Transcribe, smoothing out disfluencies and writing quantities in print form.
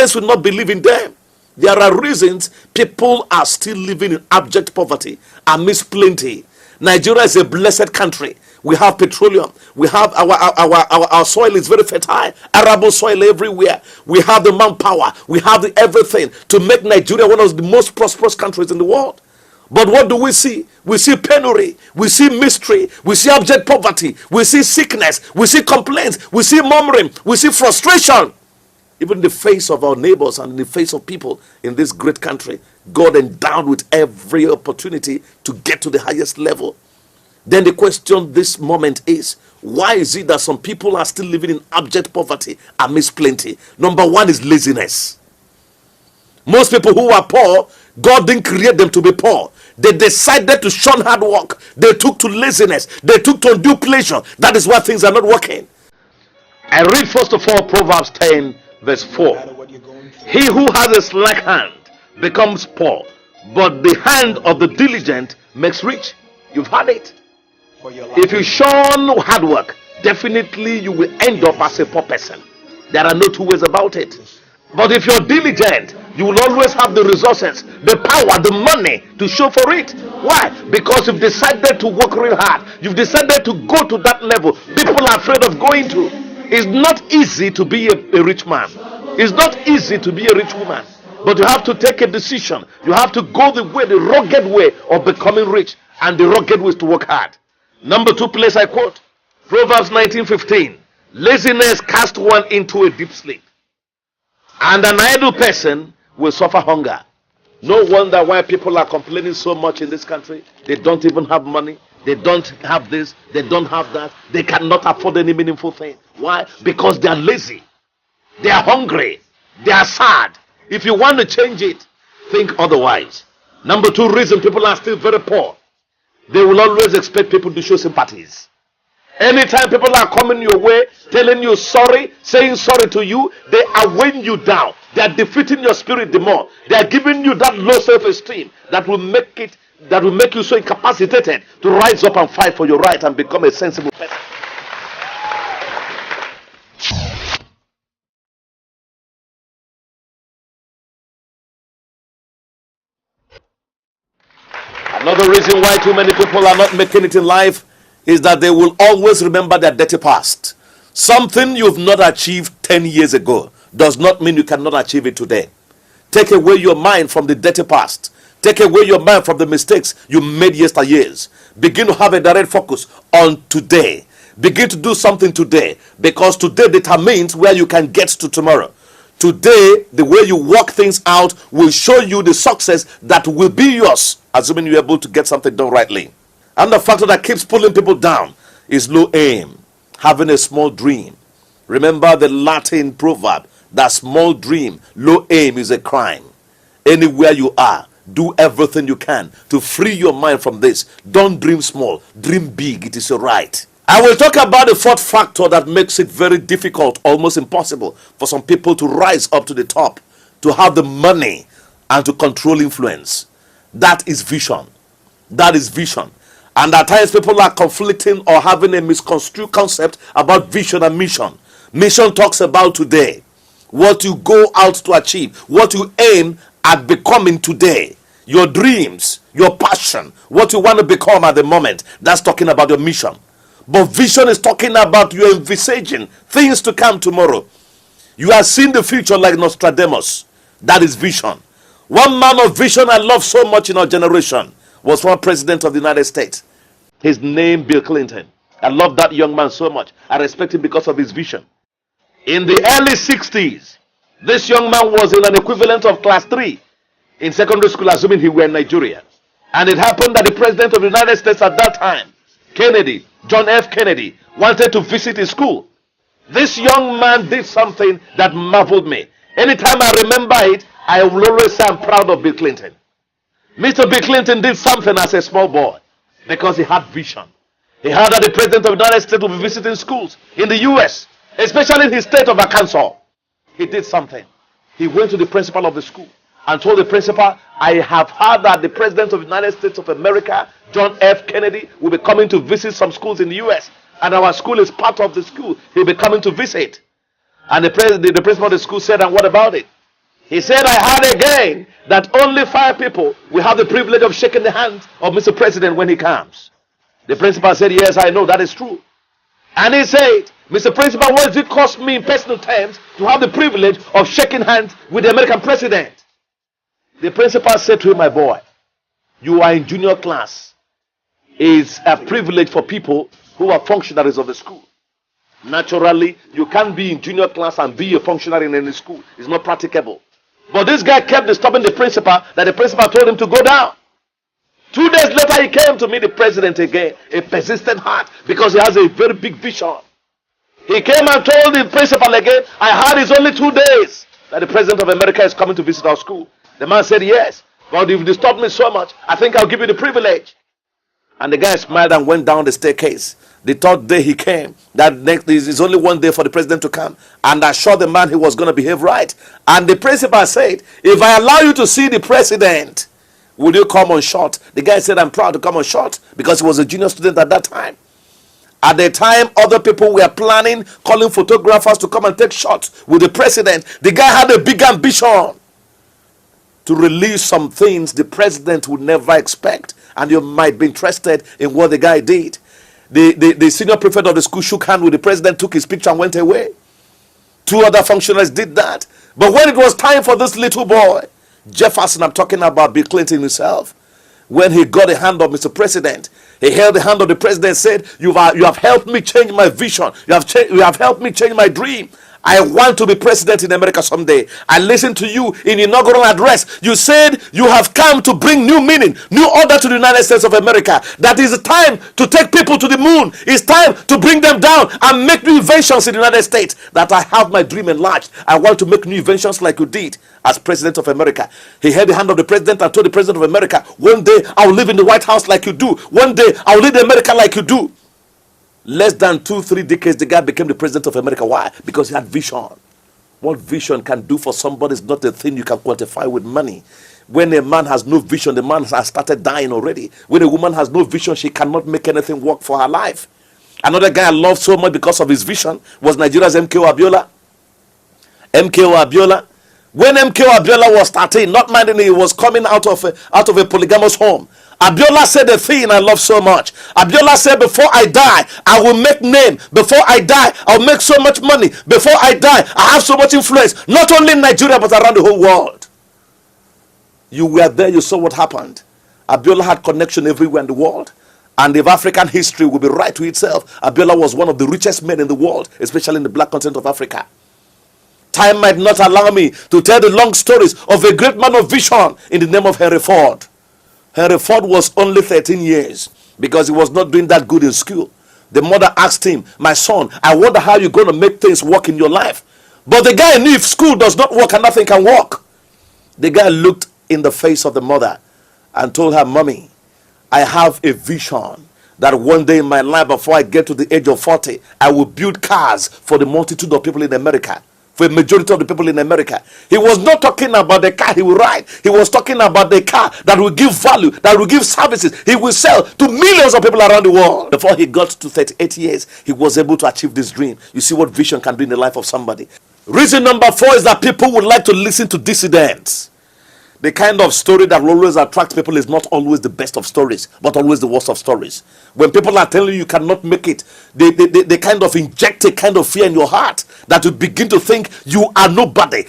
Christians will not believe in them. There are reasons people are still living in abject poverty amidst plenty. Nigeria is a blessed country. We have petroleum. We have our soil is very fertile. Arable soil everywhere. We have the manpower. We have the everything to make Nigeria one of the most prosperous countries in the world. But what do we see? We see penury, we see mystery, we see abject poverty, we see sickness, we see complaints, we see murmuring, we see frustration. Even in the face of our neighbors and in the face of people in this great country, God endowed with every opportunity to get to the highest level. Then the question this moment is, why is it that some people are still living in abject poverty amidst plenty? Number one is laziness. Most people who are poor, God didn't create them to be poor. They decided to shun hard work. They took to laziness. They took to undue pleasure. That is why things are not working. I read first of all Proverbs 10 verse 4. He who has a slack hand becomes poor, but the hand of the diligent makes rich. You've had it. If you shun hard work, definitely you will end up as a poor person. There are no two ways about it. But if you're diligent, you will always have the resources, the power, the money to show for it. Why? Because you've decided to work real hard. You've decided to go to that level people are afraid of going to. It's not easy to be a rich man. It's not easy to be a rich woman. But you have to take a decision. You have to go the rugged way of becoming rich. And the rugged way is to work hard. Number two place I quote, Proverbs 19:15. Laziness casts one into a deep sleep, and an idle person will suffer hunger. No wonder why people are complaining so much in this country. They don't even have money. They don't have this. They don't have that. They cannot afford any meaningful thing. Why? Because they are lazy. They are hungry. They are sad. If you want to change it, think otherwise. Number two reason people are still very poor. They will always expect people to show sympathies. Anytime people are coming your way, telling you sorry, saying sorry to you, they are weighing you down. They are defeating your spirit the more. They are giving you that low self-esteem that will make you so incapacitated to rise up and fight for your right and become a sensible person. Another reason why too many people are not making it in life is that they will always remember their dirty past. Something you've not achieved 10 years ago does not mean you cannot achieve it today. Take away your mind from the dirty past. Take away your mind from the mistakes you made yesteryears. Begin to have a direct focus on today. Begin to do something today, because today determines where you can get to tomorrow. Today, the way you work things out will show you the success that will be yours, assuming you're able to get something done rightly. And the factor that keeps pulling people down is low aim, having a small dream. Remember the Latin proverb that small dream, low aim is a crime. Anywhere you are, do everything you can to free your mind from this. Don't dream small, dream big. It is your right. I will talk about the fourth factor that makes it very difficult, almost impossible, for some people to rise up to the top, to have the money and to control influence. That is vision. That is vision. And at times people are conflicting or having a misconstrued concept about vision and mission. Mission talks about today, what you go out to achieve, what you aim at becoming today, your dreams, your passion, what you want to become at the moment. That's talking about your mission. But vision is talking about you envisaging things to come tomorrow. You are seeing the future like Nostradamus. That is vision. One man of vision I love so much in our generation was former president of the United States. His name, Bill Clinton. I love that young man so much. I respect him because of his vision. In the early 60s, this young man was in an equivalent of class 3 in secondary school, assuming he were in Nigeria. And it happened that the president of the United States at that time, Kennedy, John F. Kennedy, wanted to visit his school. This young man did something that marveled me. Anytime I remember it, I will always say I'm proud of Bill Clinton. Mr. Bill Clinton did something as a small boy because he had vision. He heard that the president of the United States will be visiting schools in the U.S., especially in his state of Arkansas. He did something. He went to the principal of the school and told the principal, I have heard that the president of the United States of America, John F. Kennedy, will be coming to visit some schools in the U.S. and our school is part of the school. He'll be coming to visit. And the principal of the school said, and what about it? He said, I heard again that only 5 people will have the privilege of shaking the hand of Mr. President when he comes. The principal said, yes, I know that is true. And he said, Mr. Principal, what does it cost me in personal terms to have the privilege of shaking hands with the American president? The principal said to him, my boy, you are in junior class. It's a privilege for people who are functionaries of the school. Naturally, you can't be in junior class and be a functionary in any school. It's not practicable. But this guy kept disturbing the principal, that the principal told him to go down. 2 days later, he came to meet the president again, a persistent heart, because he has a very big vision. He came and told the principal again, I heard it's only 2 days that the president of America is coming to visit our school. The man said, yes, but you've disturbed me so much, I think I'll give you the privilege. And the guy smiled and went down the staircase. The 3rd day he came, that next is only 1 day for the president to come, and assured the man he was going to behave right. And the principal said, if I allow you to see the president, will you come on short? The guy said, I'm proud to come on short, because he was a junior student at that time. At the time, other people were planning, calling photographers to come and take shots with the president. The guy had a big ambition to release some things the president would never expect. And you might be interested in what the guy did. The senior prefect of the school shook hands with the president, took his picture and went away. 2 other functionaries did that. But when it was time for this little boy, Jefferson, I'm talking about Bill Clinton himself, when he got the hand of Mr. President, he held the hand of the president and said, you have helped me change my vision. You have helped me change my dream. I want to be president in America someday. I listened to you in inaugural address. You said you have come to bring new meaning, new order to the United States of America. That is time to take people to the moon. It's time to bring them down and make new inventions in the United States. That I have my dream enlarged. I want to make new inventions like you did as president of America. He held the hand of the president and told the president of America, one day I will live in the White House like you do. One day I will lead America like you do. Less than 2-3 decades, the guy became the president of America. Why? Because he had vision. What vision can do for somebody is not a thing you can quantify with money. When a man has no vision, the man has started dying already. When a woman has no vision, she cannot make anything work for her life. Another guy I loved so much because of his vision was Nigeria's MKO Abiola. MKO Abiola. When MKO Abiola was 13, not minding he was coming out of a polygamous home, Abiola said a thing I love so much. Abiola said, before I die, I will make name. Before I die, I'll make so much money. Before I die, I have so much influence, not only in Nigeria, but around the whole world. You were there, you saw what happened. Abiola had connection everywhere in the world. And if African history will be right to itself, Abiola was one of the richest men in the world, especially in the black continent of Africa. Time might not allow me to tell the long stories of a great man of vision in the name of Henry Ford. Henry Ford was only 13 years because he was not doing that good in school. The mother asked him, my son, I wonder how you're going to make things work in your life. But the guy knew if school does not work and nothing can work. The guy looked in the face of the mother and told her, mommy, I have a vision that one day in my life, before I get to the age of 40, I will build cars for the multitude of people in America. For a majority of the people in America. He was not talking about the car he will ride. He was talking about the car that will give value, that will give services. He will sell to millions of people around the world. Before he got to 38 years, he was able to achieve this dream. You see what vision can do in the life of somebody. Reason number 4 is that people would like to listen to dissidents. The kind of story that will always attract people is not always the best of stories, but always the worst of stories. When people are telling you cannot make it, they kind of inject a kind of fear in your heart that you begin to think you are nobody.